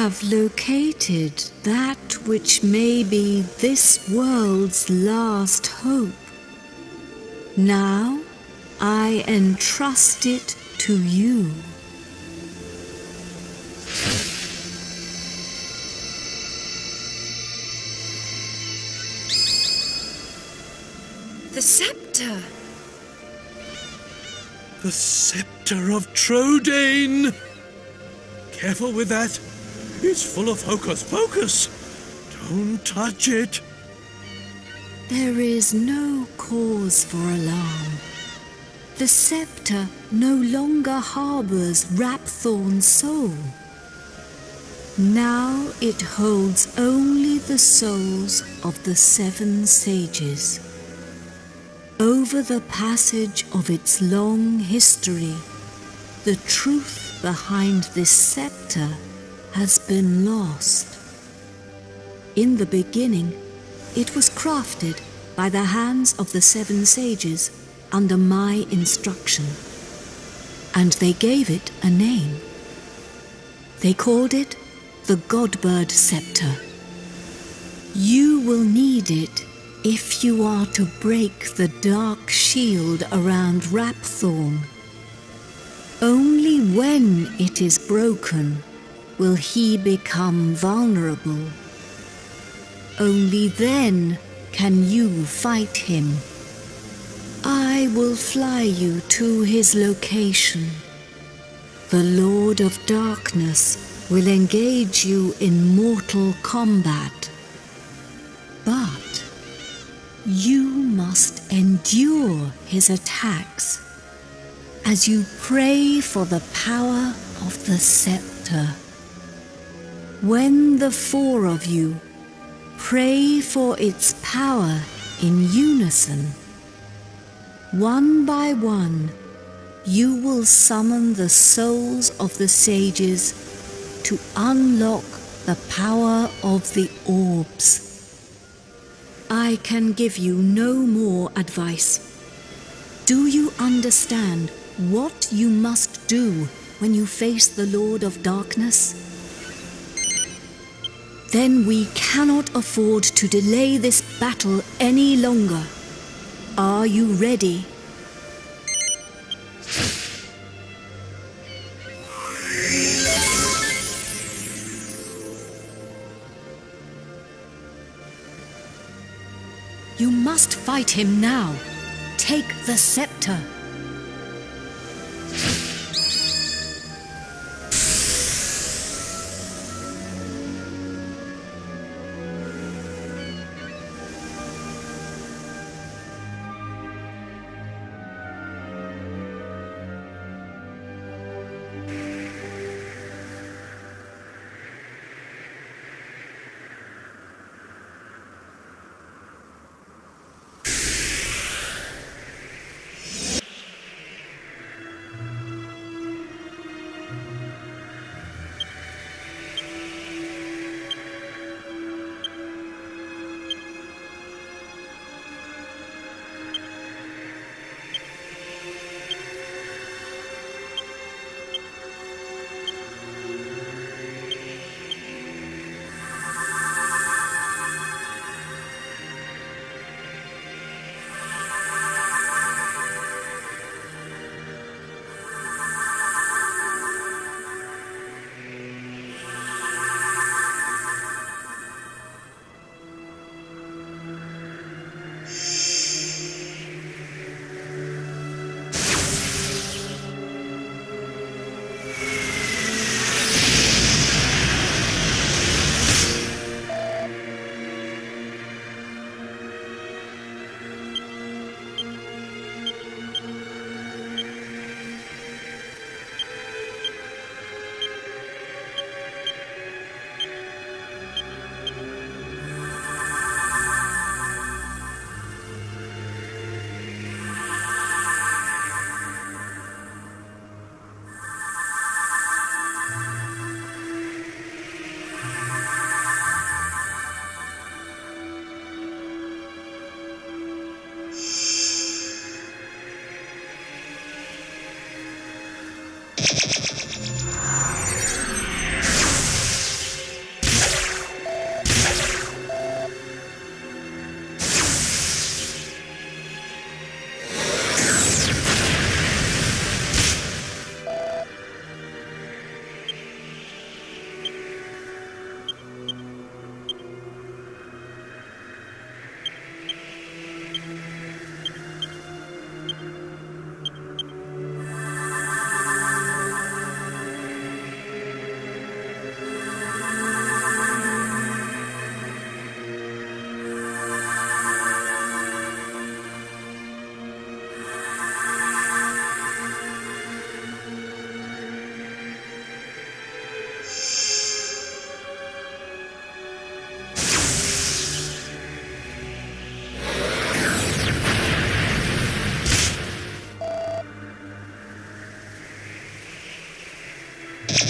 have located that which may be this world's last hope. Now I entrust it to you. The scepter! The scepter of Trodain! Careful with that. It's full of hocus-pocus. Don't touch it. There is no cause for alarm. The scepter no longer harbors Rapthorn's soul. Now it holds only the souls of the 7 sages. Over the passage of its long history, the truth behind this scepter has been lost. In the beginning, it was crafted by the hands of the 7 sages under my instruction, and they gave it a name. They called it the Godbird Scepter. You will need it if you are to break the dark shield around Rapthorn. Only when it is broken will he become vulnerable. Only then can you fight him. I will fly you to his location. The Lord of Darkness will engage you in mortal combat. But you must endure his attacks as you pray for the power of the scepter. When the 4 of you pray for its power in unison, one by one, you will summon the souls of the sages to unlock the power of the orbs. I can give you no more advice. Do you understand what you must do when you face the Lord of Darkness? Then we cannot afford to delay this battle any longer. Are you ready? You must fight him now. Take the scepter.「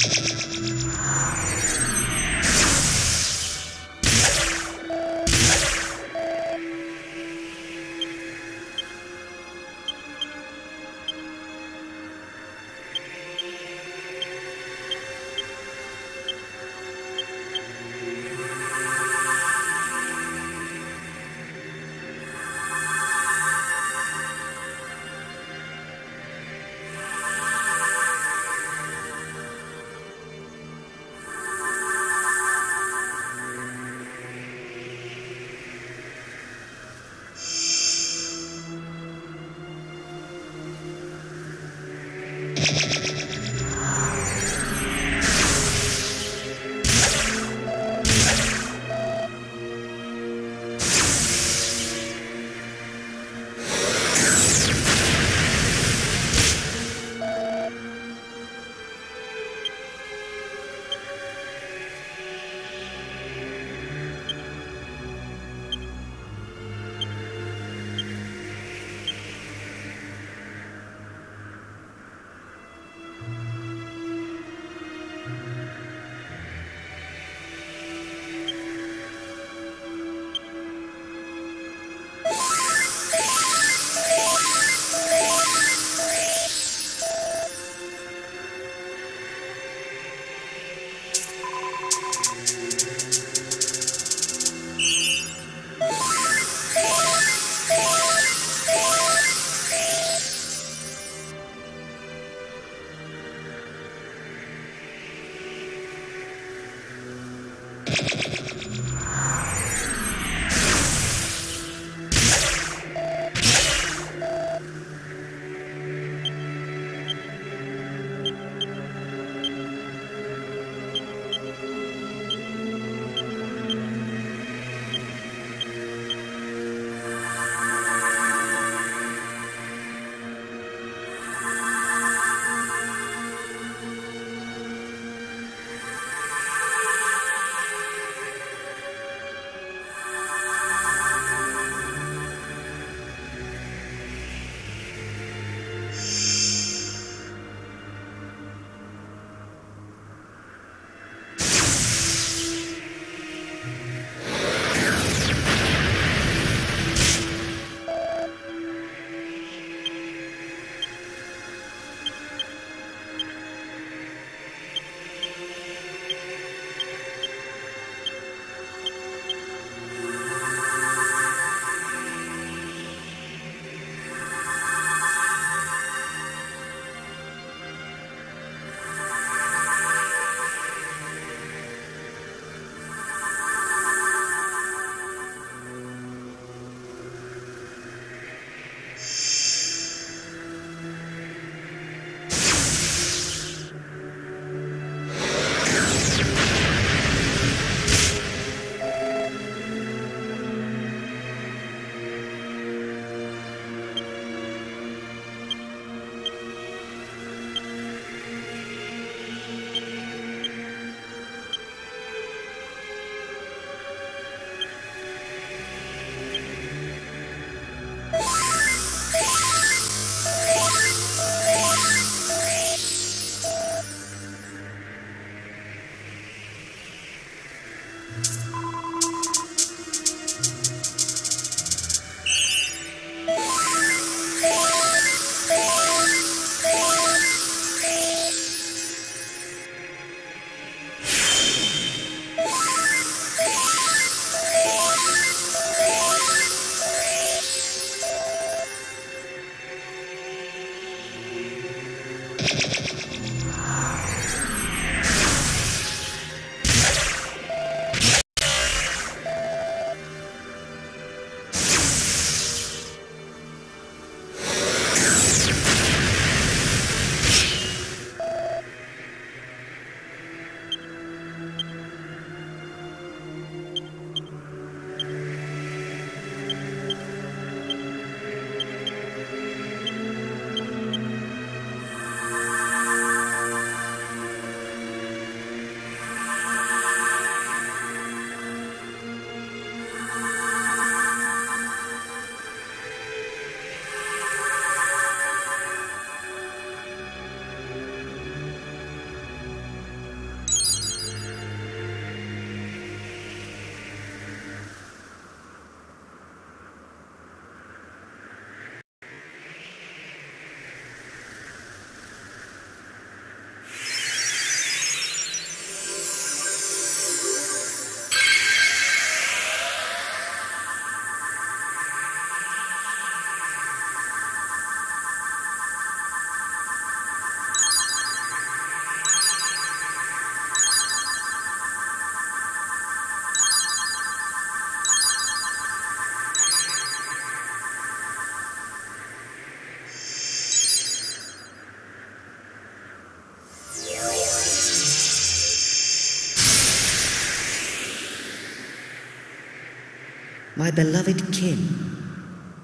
My beloved kin,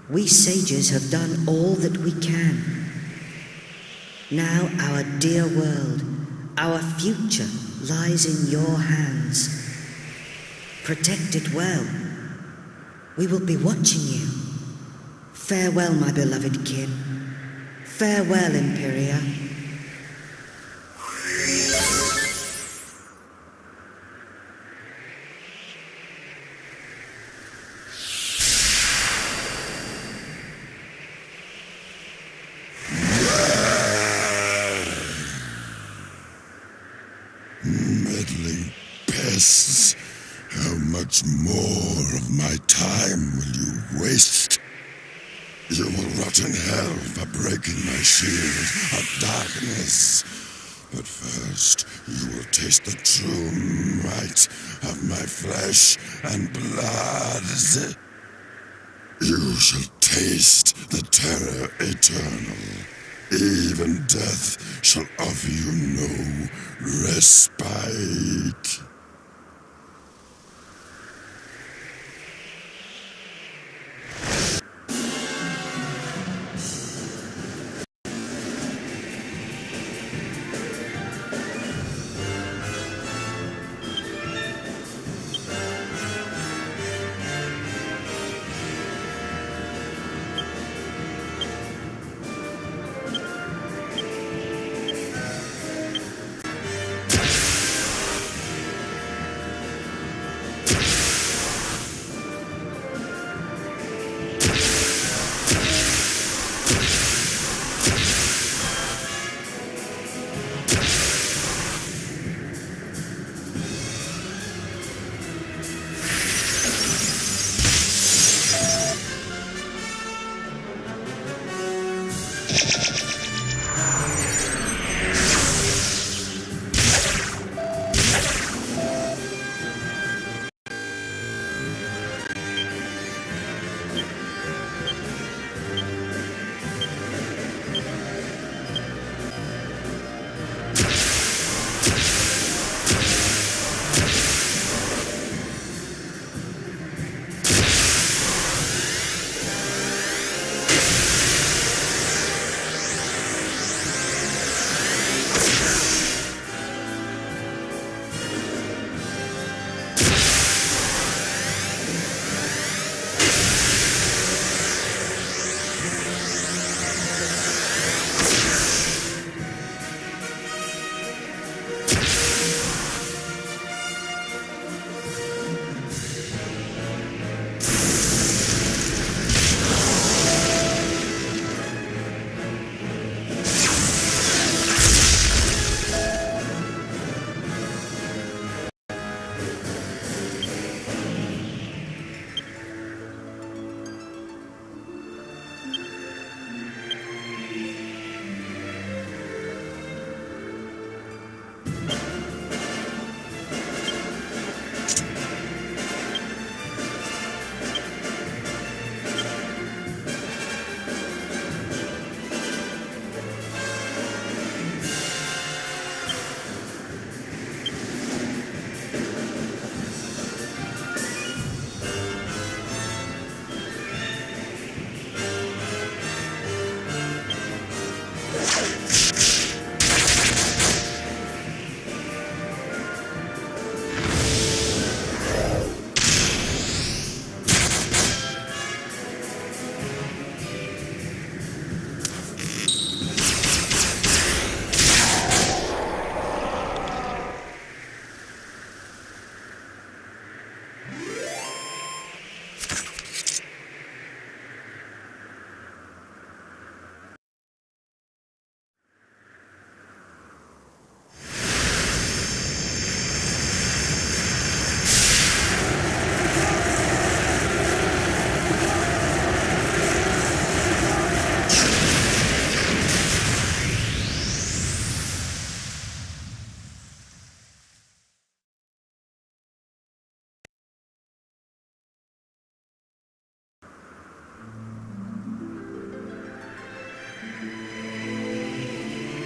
we sages have done all that we can. Now our dear world, our future lies in your hands. Protect it well. We will be watching you. Farewell, my beloved kin. Farewell, Imperia. Meddling pests, how much more of my time will you waste? You will rot in hell for breaking my shield of darkness. But first, you will taste the true might of my flesh and blood. You shall taste the terror eternal. Even death shall offer you no respite.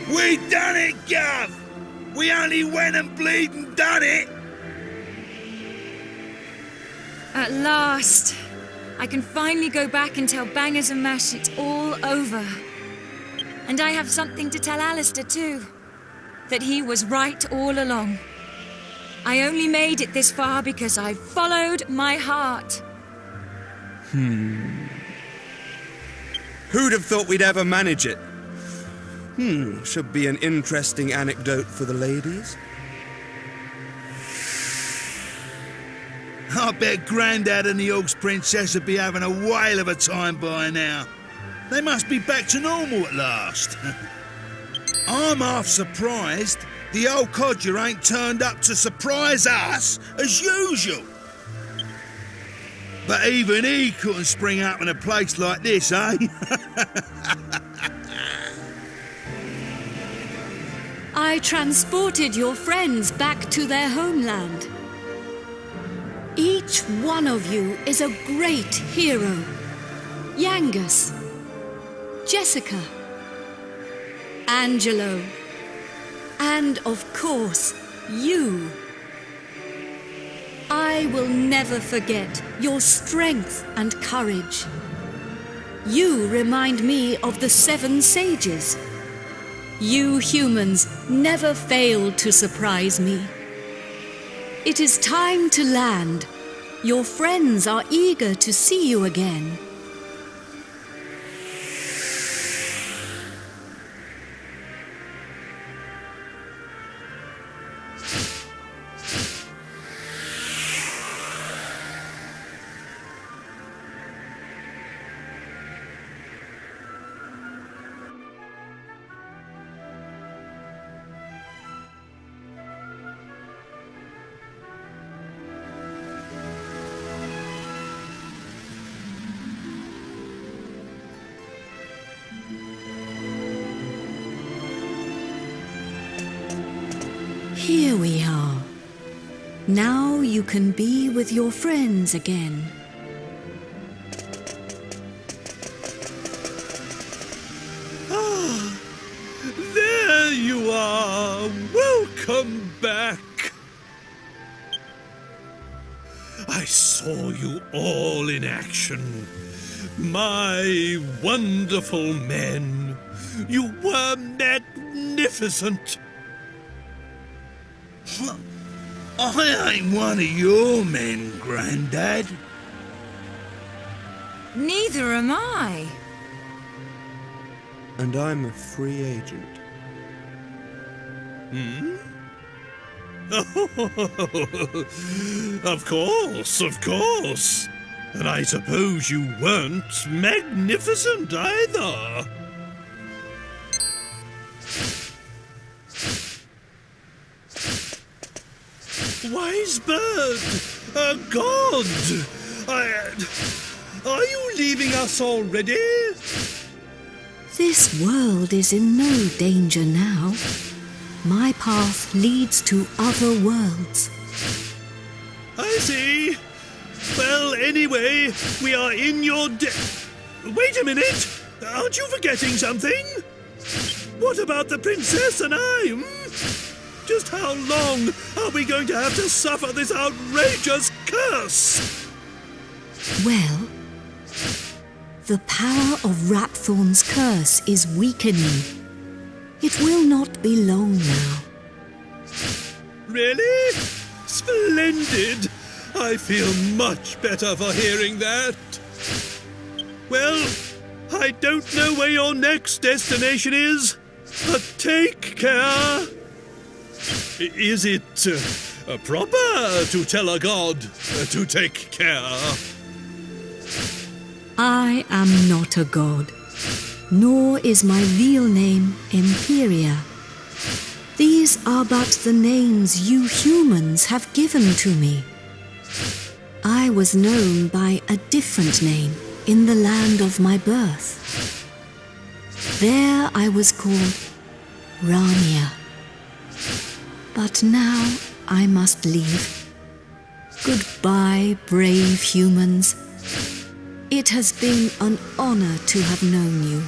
We done it, Gav! We only went and bleed and done it! At last, I can finally go back and tell Bangers and Mash it's all over. And I have something to tell Alistair too. That he was right all along. I only made it this far because I followed my heart. Who'd have thought we'd ever manage it? Should be an interesting anecdote for the ladies. I bet Grandad and the Orcs Princess would be having a whale of a time by now. They must be back to normal at last. I'm half surprised the old codger ain't turned up to surprise us as usual. But even he couldn't spring up in a place like this, eh? I transported your friends back to their homeland. Each one of you is a great hero. Yangus, Jessica, Angelo, and of course, you. I will never forget your strength and courage. You remind me of the 7 sages. You humans never fail to surprise me. It is time to land. Your friends are eager to see you again. Here we are. Now you can be with your friends again. There you are! Welcome back! I saw you all in action. My wonderful men. You were magnificent. I ain't one of your men, Grandad. Neither am I. And I'm a free agent. Of course. And I suppose you weren't magnificent either. Wise bird, a god. Are you leaving us already? This world is in no danger now. My path leads to other worlds. I see. Well, anyway, we are in your Wait a minute! Aren't you forgetting something? What about the princess and I? Just how long are we going to have to suffer this outrageous curse? Well, the power of Rapthorn's curse is weakening. It will not be long now. Really? Splendid! I feel much better for hearing that. Well, I don't know where your next destination is, but take care. Is it proper to tell a god to take care? I am not a god, nor is my real name Imperia. These are but the names you humans have given to me. I was known by a different name in the land of my birth. There I was called Rania. But now I must leave. Goodbye, brave humans. It has been an honor to have known you.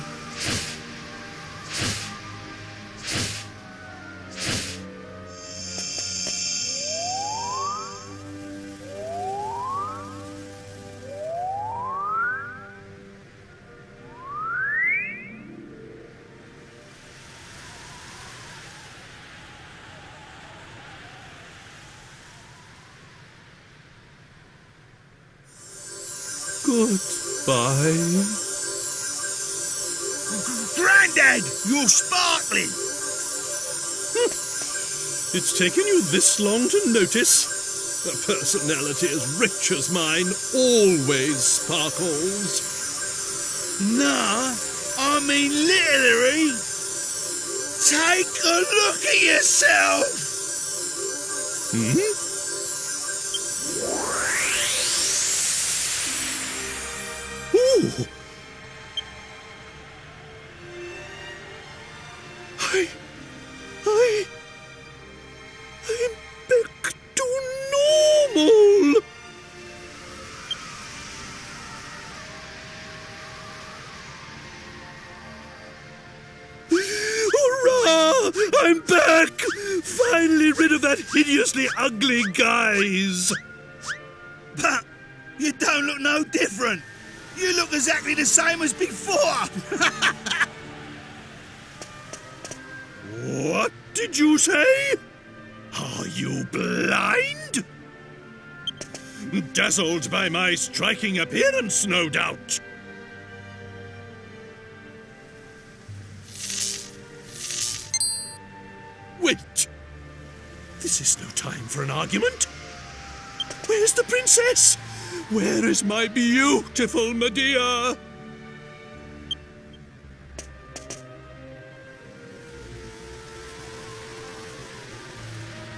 Goodbye. Grandad, you're sparkling. It's taken you this long to notice. A personality as rich as mine always sparkles. Nah, I mean literally. Take a look at yourself. Ooh. I'm back to normal. Hurrah! I'm back! Finally rid of that hideously ugly guise. But you don't look no different. You look exactly the same as before. What did you say? Are you blind? Dazzled by my striking appearance, no doubt. Wait. This is no time for an argument. Where's the princess? Where is my beautiful Medea?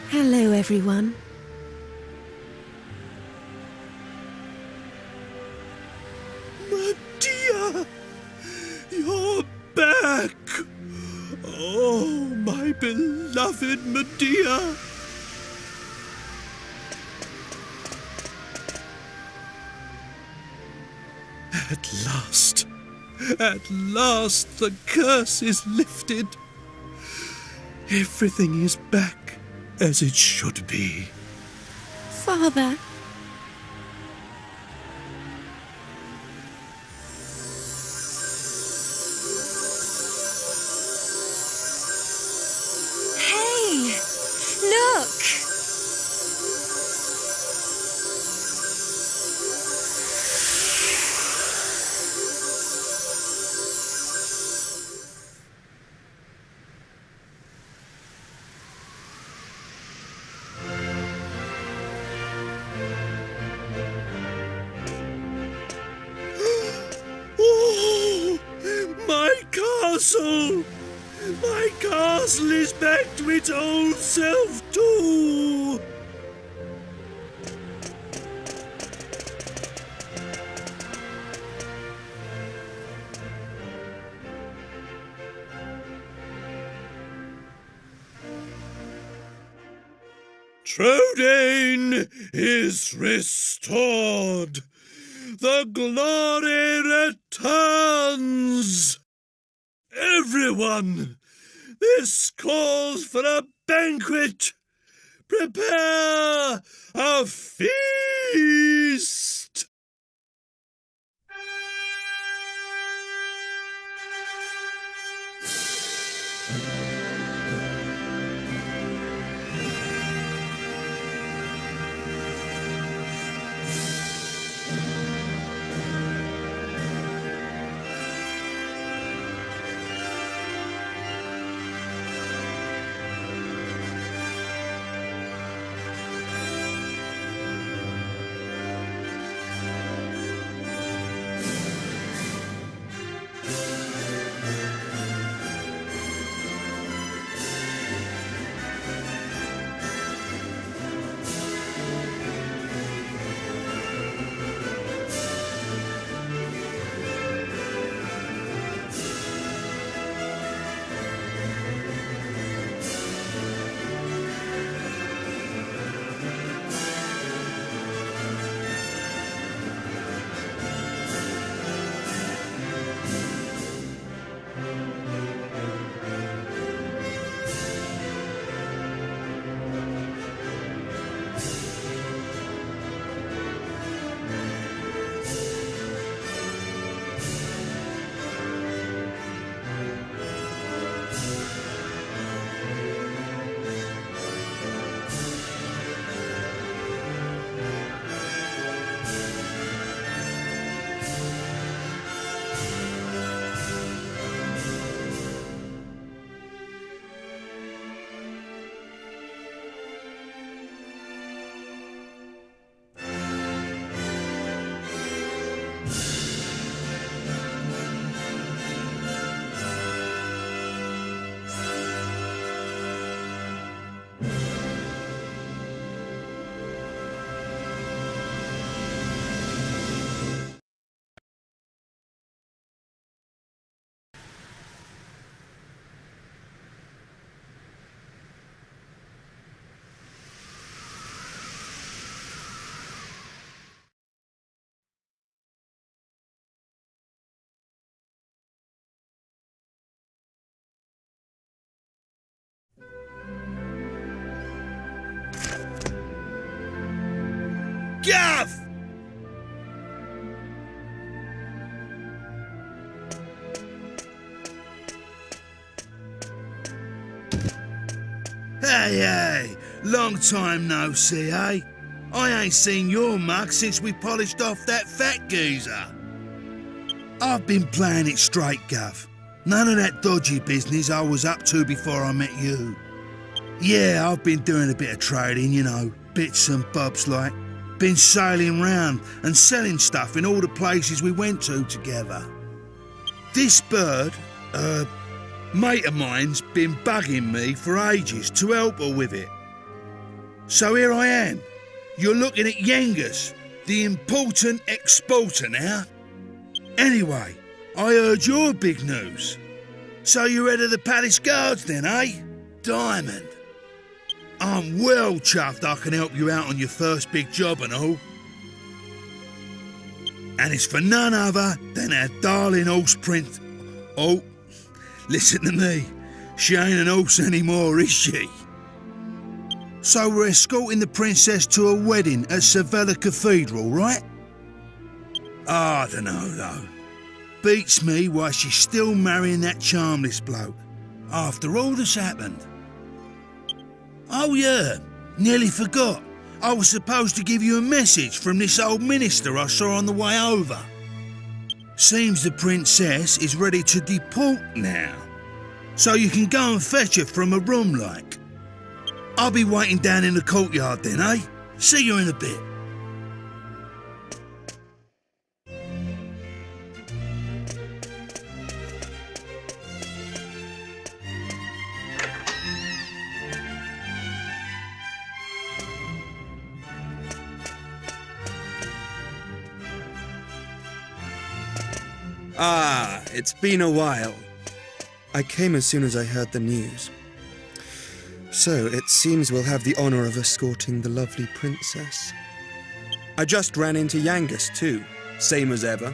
Hello, everyone. Medea! You're back! Oh, my beloved Medea! At last the curse is lifted. Everything is back as it should be. Father. Hey! Look! Oh, my castle! My castle is back to its old self too! Trodain is restored! The glory returns! Everyone, this calls for a banquet! Prepare a feast! Guff! Hey, long time no see, eh? I ain't seen your mug since we polished off that fat geezer. I've been playing it straight, Guff. None of that dodgy business I was up to before I met you. Yeah, I've been doing a bit of trading, you know, bits and bobs like. Been sailing round and selling stuff in all the places we went to together. This bird, mate of mine's been bugging me for ages to help her with it. So here I am. You're looking at Yengus, the important exporter now. Anyway, I heard your big news. So you're head of the palace guards then, eh? Diamond. I'm well chuffed I can help you out on your first big job and all. And it's for none other than our darling horse prince. Oh, listen to me. She ain't an horse anymore, is she? So we're escorting the princess to a wedding at Sevilla Cathedral, right? I don't know, though. Beats me why she's still marrying that charmless bloke, after all that's happened. Oh yeah, nearly forgot. I was supposed to give you a message from this old minister I saw on the way over. Seems the princess is ready to deport now, so you can go and fetch her from her room like. I'll be waiting down in the courtyard then, eh? See you in a bit. Ah, it's been a while. I came as soon as I heard the news. So, it seems we'll have the honor of escorting the lovely princess. I just ran into Yangus too, same as ever.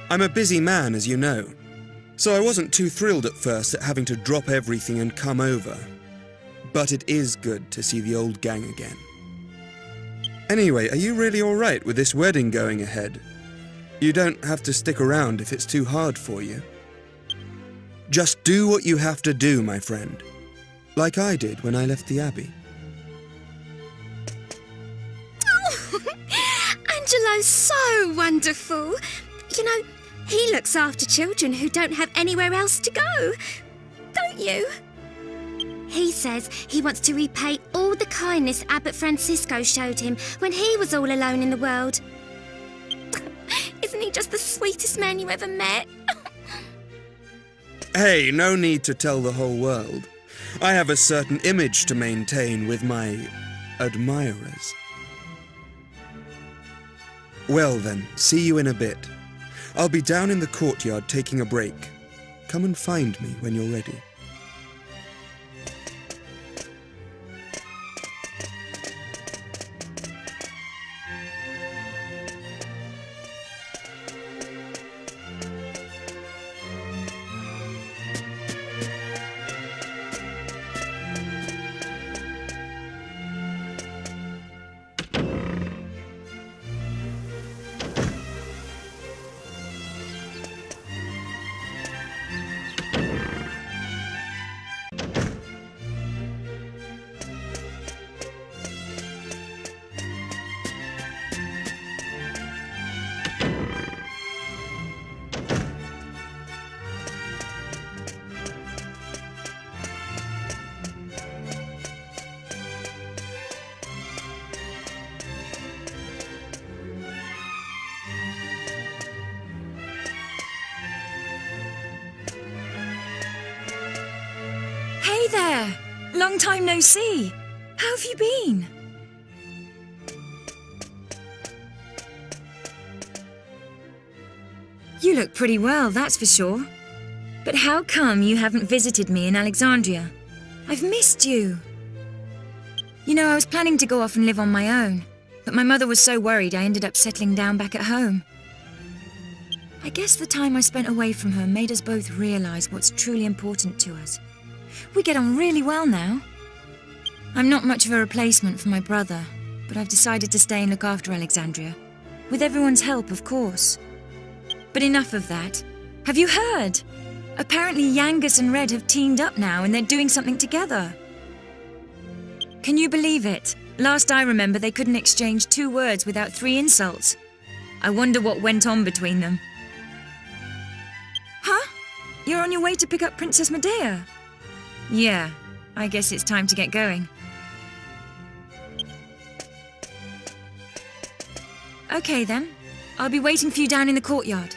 I'm a busy man, as you know, so I wasn't too thrilled at first at having to drop everything and come over. But it is good to see the old gang again. Anyway, are you really all right with this wedding going ahead? You don't have to stick around if it's too hard for you. Just do what you have to do, my friend. Like I did when I left the Abbey. Oh, Angelo's so wonderful. You know, he looks after children who don't have anywhere else to go. Don't you? He says he wants to repay all the kindness Abbot Francisco showed him when he was all alone in the world. Isn't he just the sweetest man you ever met? Hey, no need to tell the whole world. I have a certain image to maintain with my admirers. Well then, see you in a bit. I'll be down in the courtyard taking a break. Come and find me when you're ready. Hey there! Long time no see. How have you been? You look pretty well, that's for sure. But how come you haven't visited me in Alexandria? I've missed you. You know, I was planning to go off and live on my own, but my mother was so worried I ended up settling down back at home. I guess the time I spent away from her made us both realize what's truly important to us. We get on really well now. I'm not much of a replacement for my brother, but I've decided to stay and look after Alexandria. With everyone's help, of course. But enough of that. Have you heard? Apparently Yangus and Red have teamed up now and they're doing something together. Can you believe it? Last I remember, they couldn't exchange 2 words without 3 insults. I wonder what went on between them. Huh? You're on your way to pick up Princess Medea? Yeah, I guess it's time to get going. Okay then. I'll be waiting for you down in the courtyard.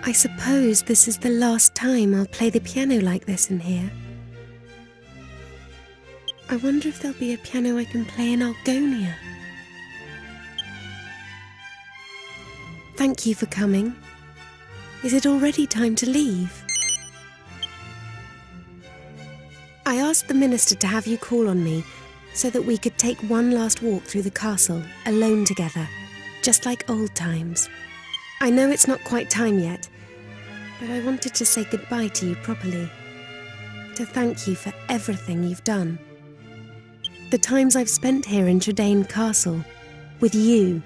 I suppose this is the last time I'll play the piano like this in here. I wonder if there'll be a piano I can play in Algonia. Thank you for coming. Is it already time to leave? I asked the minister to have you call on me so that we could take one last walk through the castle, alone together, just like old times. I know it's not quite time yet, but I wanted to say goodbye to you properly, to thank you for everything you've done. The times I've spent here in Tredane Castle, with you,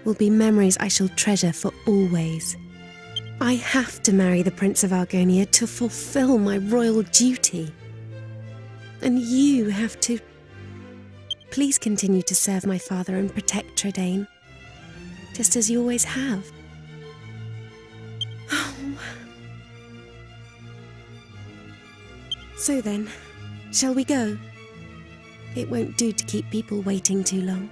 will be memories I shall treasure for always. I have to marry the Prince of Argonia to fulfill my royal duty. And you have to... Please continue to serve my father and protect Tredane, just as you always have. So then, shall we go? It won't do to keep people waiting too long.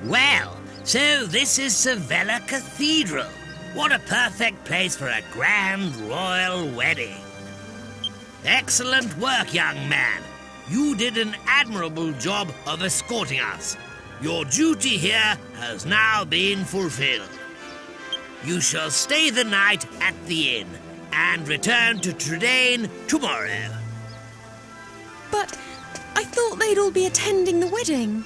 Well, so this is Sevilla Cathedral. What a perfect place for a grand royal wedding. Excellent work, young man. You did an admirable job of escorting us. Your duty here has now been fulfilled. You shall stay the night at the inn and return to Tredane tomorrow. But I thought they'd all be attending the wedding.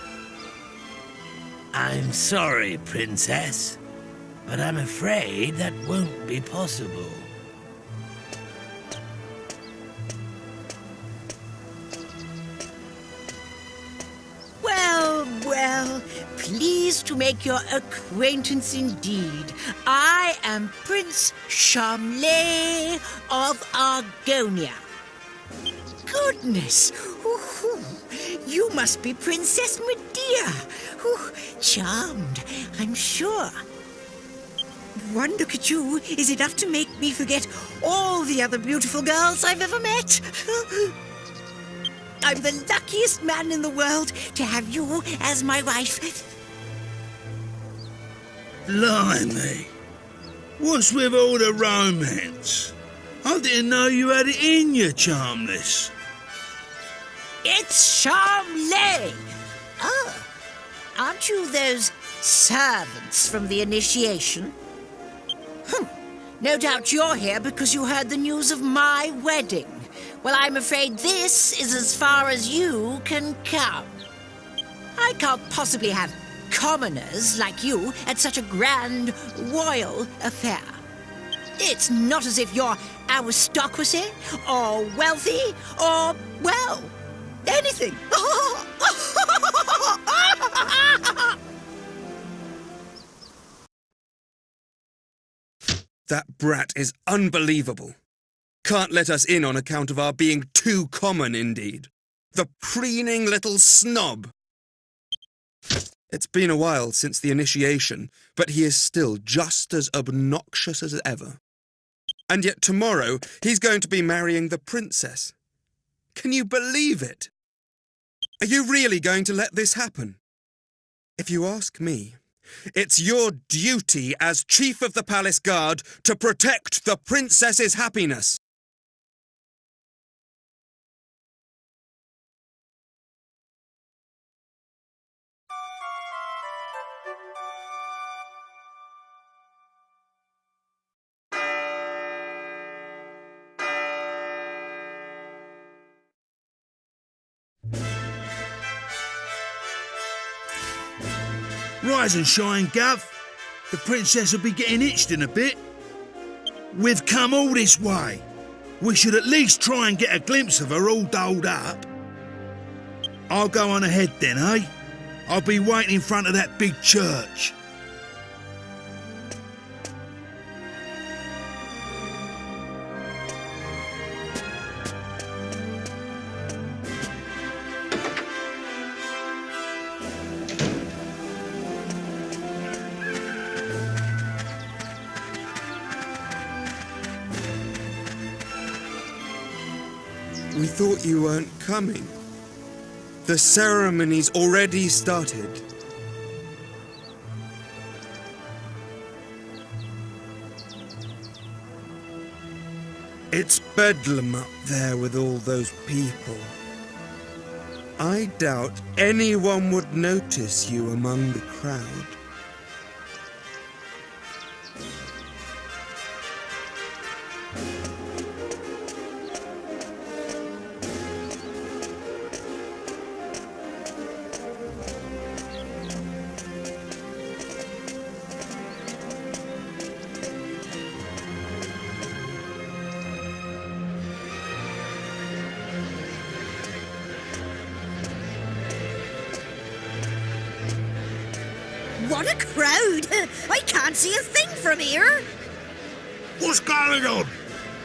I'm sorry, Princess, but I'm afraid that won't be possible. Well, pleased to make your acquaintance indeed. I am Prince Shamley of Argonia. Goodness, you must be Princess Medea. Charmed, I'm sure. One look at you is enough to make me forget all the other beautiful girls I've ever met. I'm the luckiest man in the world to have you as my wife. Blimey. What's with all the romance? I didn't know you had it in you, Charmless. It's Shamley. Oh, aren't you those servants from the initiation? No doubt you're here because you heard the news of my wedding. Well, I'm afraid this is as far as you can come. I can't possibly have commoners like you at such a grand royal affair. It's not as if you're aristocracy or wealthy or, well, anything. That brat is unbelievable. Can't let us in on account of our being too common, indeed. The preening little snob. It's been a while since the initiation, but he is still just as obnoxious as ever. And yet tomorrow he's going to be marrying the princess. Can you believe it? Are you really going to let this happen? If you ask me, it's your duty as Chief of the Palace Guard to protect the princess's happiness. Rise and shine, Gov. The princess will be getting itched in a bit. We've come all this way. We should at least try and get a glimpse of her all dolled up. I'll go on ahead then, eh? I'll be waiting in front of that big church. We thought you weren't coming. The ceremony's already started. It's bedlam up there with all those people. I doubt anyone would notice you among the crowd. What a crowd! I can't see a thing from here. What's going on?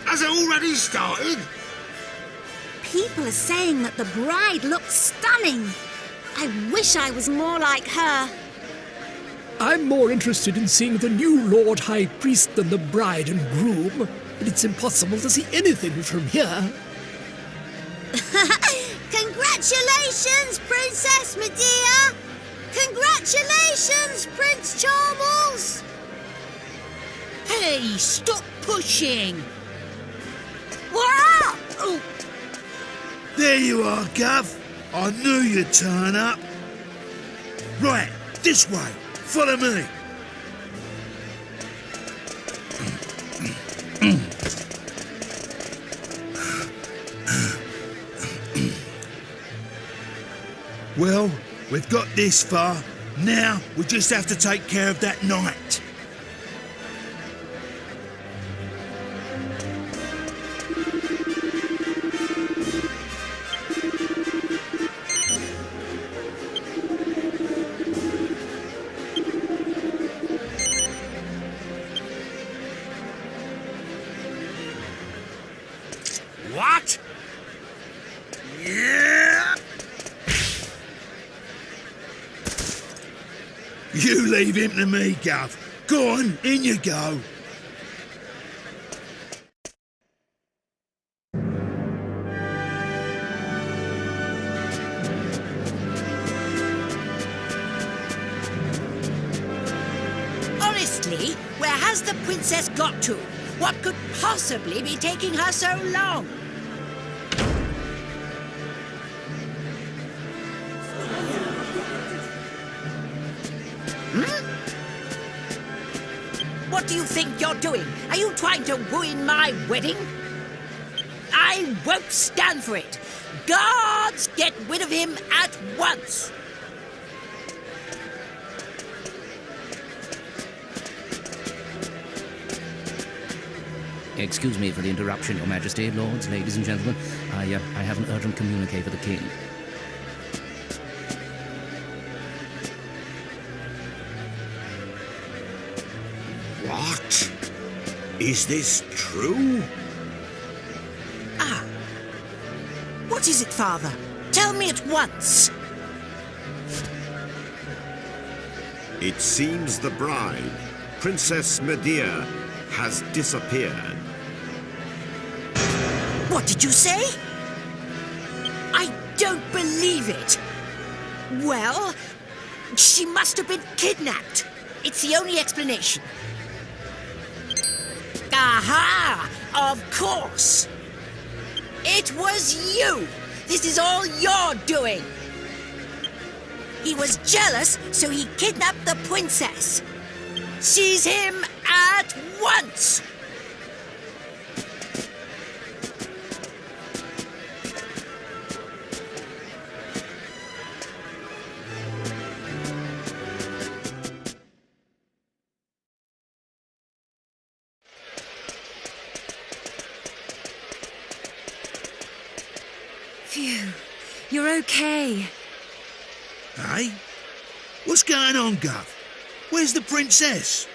Has it already started? People are saying that the bride looks stunning. I wish I was more like her. I'm more interested in seeing the new Lord High Priest than the bride and groom, but it's impossible to see anything from here. Congratulations, Princess Medea! Congratulations, Prince Charles! Hey, stop pushing! Wow! Oh, There you are, Gov. I knew you'd turn up. Right, this way. Follow me. Well, we've got this far. Now we just have to take care of that knight. You leave him to me, Gov. Go on, in you go. Honestly, where has the princess got to? What could possibly be taking her so long? What do you think you're doing? Are you trying to ruin my wedding? I won't stand for it. Guards, get rid of him at once. Excuse me for the interruption, Your Majesty, lords, ladies and gentlemen. I have an urgent communique for the King. What? Is this true? Ah. What is it, Father? Tell me at once. It seems the bride, Princess Medea, has disappeared. What did you say? I don't believe it. Well, she must have been kidnapped. It's the only explanation. Aha! Of course! It was you! This is all your doing! He was jealous, so he kidnapped the princess. Seize him at once! Phew. You're okay. Hey? What's going on, Gov? Where's the princess?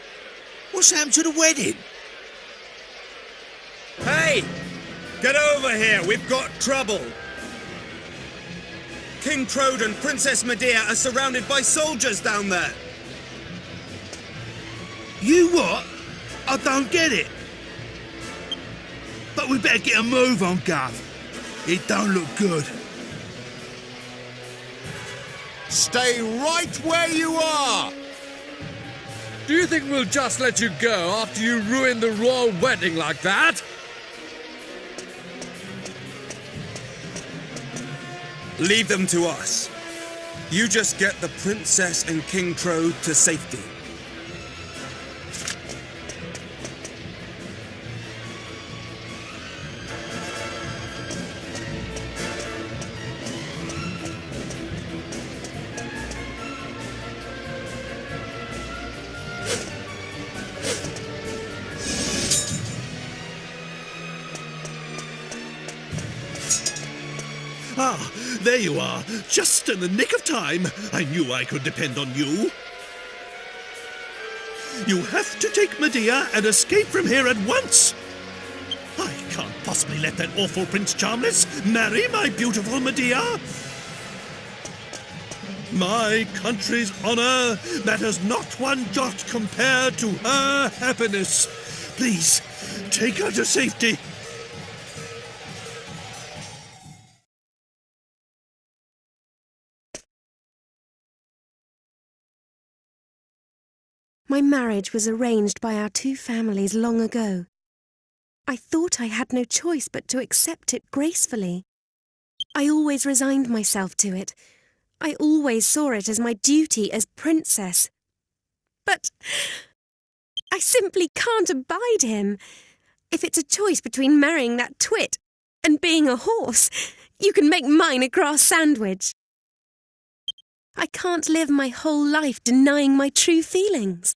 What's happened to the wedding? Hey! Get over here, we've got trouble! King Trode and Princess Medea are surrounded by soldiers down there! You what? I don't get it. But we better get a move on, Gov. It don't look good. Stay right where you are! Do you think we'll just let you go after you ruined the royal wedding like that? Leave them to us. You just get the princess and King Trode to safety. Ah, there you are. Just in the nick of time. I knew I could depend on you. You have to take Medea and escape from here at once. I can't possibly let that awful Prince Charmless marry my beautiful Medea. My country's honor matters not one jot compared to her happiness. Please, take her to safety. My marriage was arranged by our two families long ago. I thought I had no choice but to accept it gracefully. I always resigned myself to it. I always saw it as my duty as princess. But I simply can't abide him. If it's a choice between marrying that twit and being a horse, you can make mine a grass sandwich. I can't live my whole life denying my true feelings.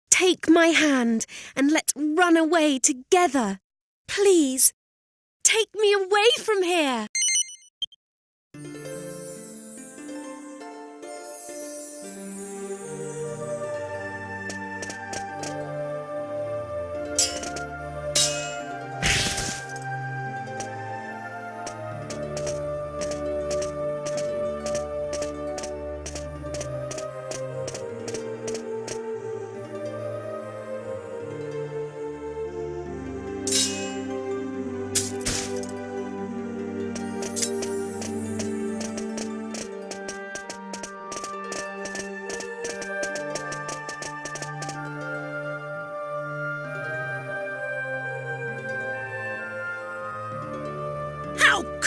Take my hand and let's run away together. Please, take me away from here.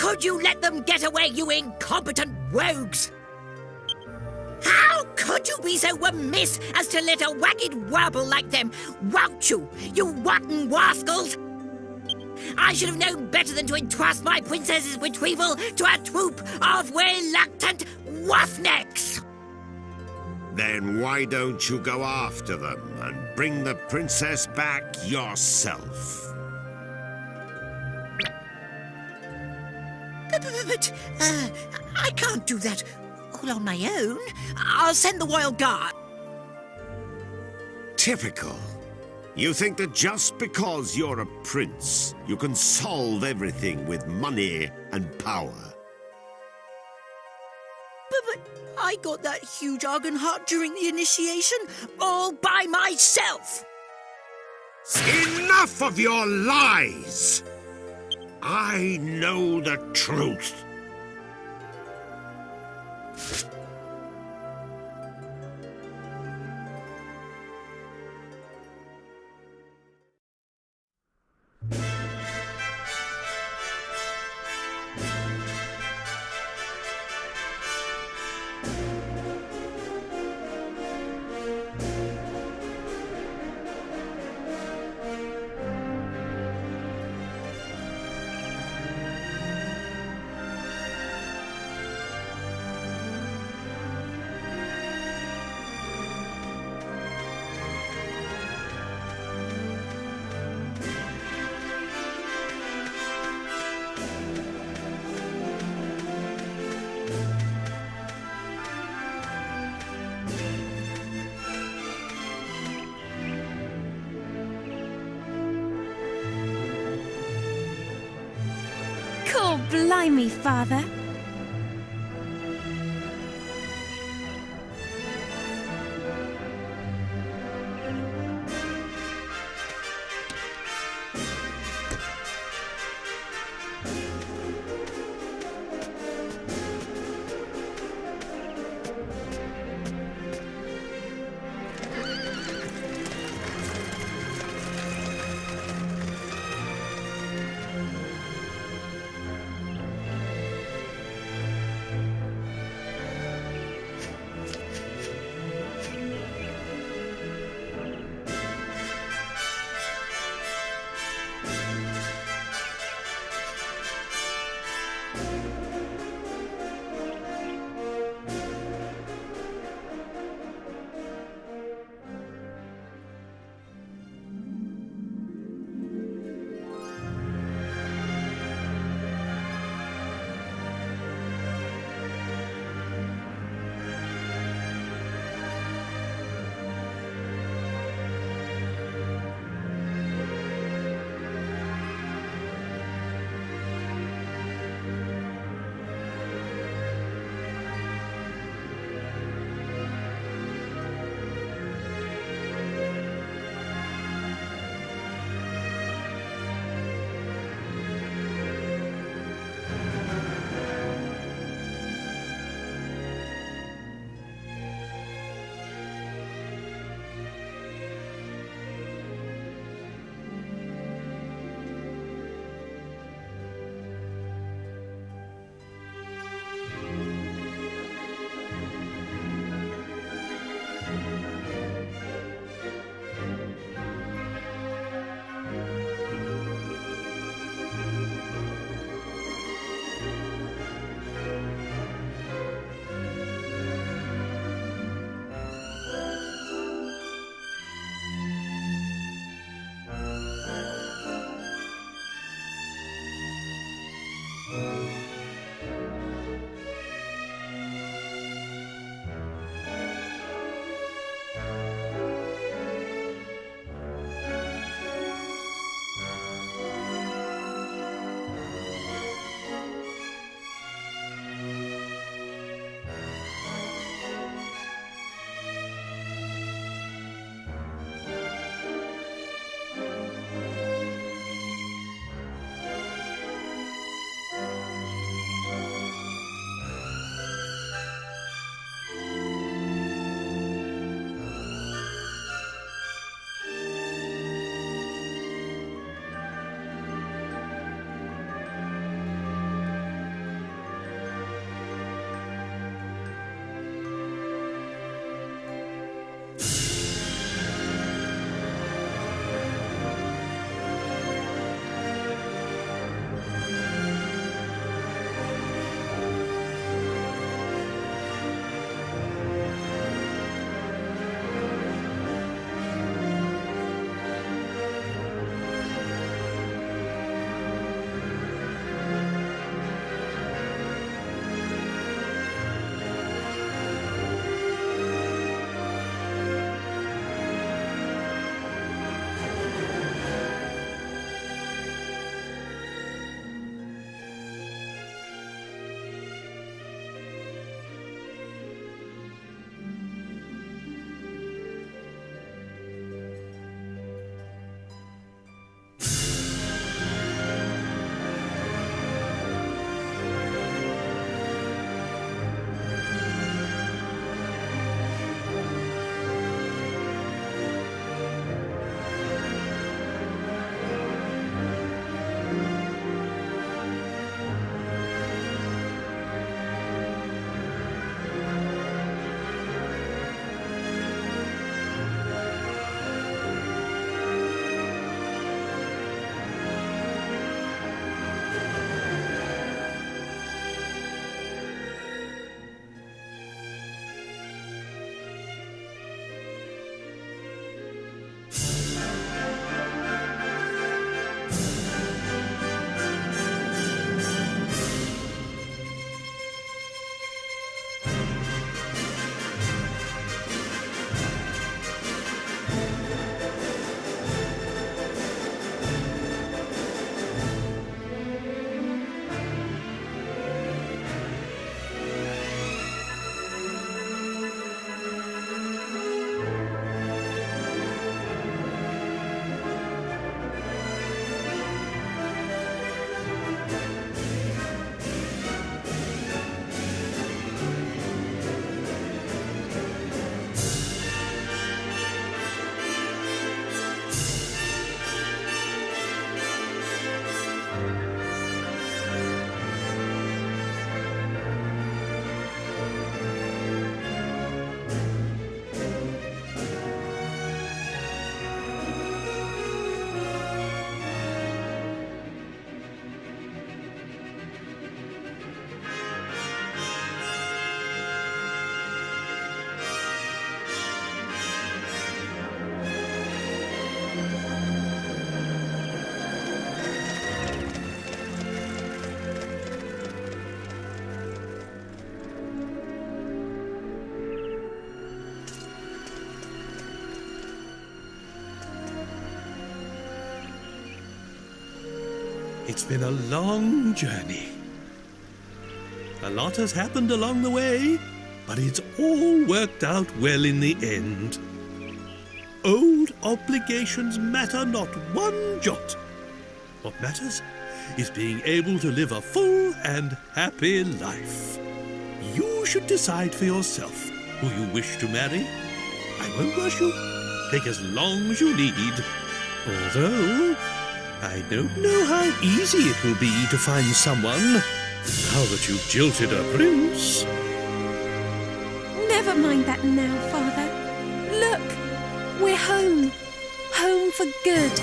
could you let them get away, you incompetent rogues? How could you be so amiss as to let a wagged warble like them rout you, you rotten rascals? I should have known better than to entrust my princess's retrieval to a troop of reluctant roughnecks. Then why don't you go after them and bring the princess back yourself? But I can't do that all on my own. I'll send the royal guard. Typical. You think that just because you're a prince, you can solve everything with money and power. But I got that huge argon heart during the initiation all by myself. Enough of your lies! I know the truth. Oh, blimey, Father. It's been a long journey. A lot has happened along the way, but it's all worked out well in the end. Old obligations matter not one jot. What matters is being able to live a full and happy life. You should decide for yourself who you wish to marry. I won't rush you. Take as long as you need. Although, I don't know how easy it will be to find someone now that you've jilted a prince. Never mind that now, Father. Look, we're home. Home for good.